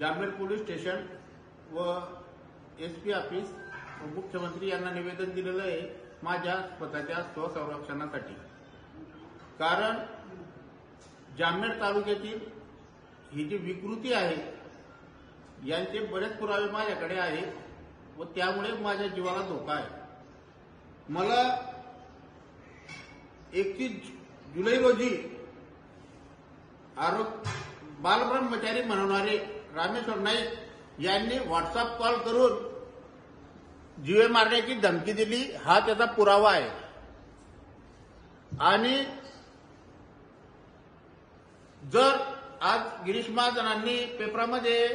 Jamner police station व SP office व मुख्यमंत्री यांना निवेदन दिलेलं आहे माझ्या स्वतःच्या स्वसंरक्षणासाठी। कारण जामनेर तालुक्यातील ही जी विकृती आहे यांचे बरेच पुरावे माझ्याकडे आहेत व त्यामुळे माझ्या जीवाला धोका आहे। मला 31 जुलै रोजी बालब्रह्मचारी म्हणणारे रामेश्वर नाईक यांनी व्हॉट्सअप कॉल करून जीवे मारण्याची धमकी दिली, हा त्याचा पुरावा आहे। आणि जर आज गिरीश महाजनांनी पेपरामध्ये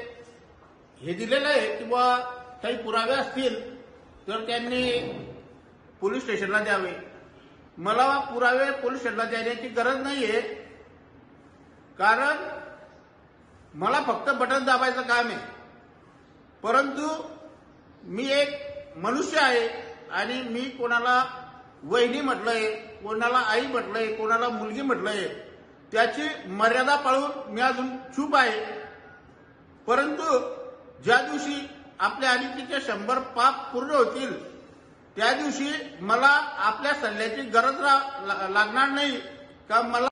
हे दिलेलं आहे किंवा काही पुरावे असतील तर त्यांनी पोलीस स्टेशनला द्यावे। मला पुरावे पोलीस स्टेशनला देण्याची गरज नाहीये, कारण मला फक्त बटन दाबायचं काम आहे। परंतु मी एक मनुष्य आहे आणि मी कोणाला वहिनी म्हटलंय, कोणाला आई म्हटलंय, कोणाला मुलगी म्हटलंय, त्याची मर्यादा पाळून मी अजून चूप आहे। परंतु ज्या दिवशी आपल्या अनितीचे 100 पाप पूर्ण होतील त्या दिवशी मला आपल्या सल्ल्याची गरज लागणार नाही का मला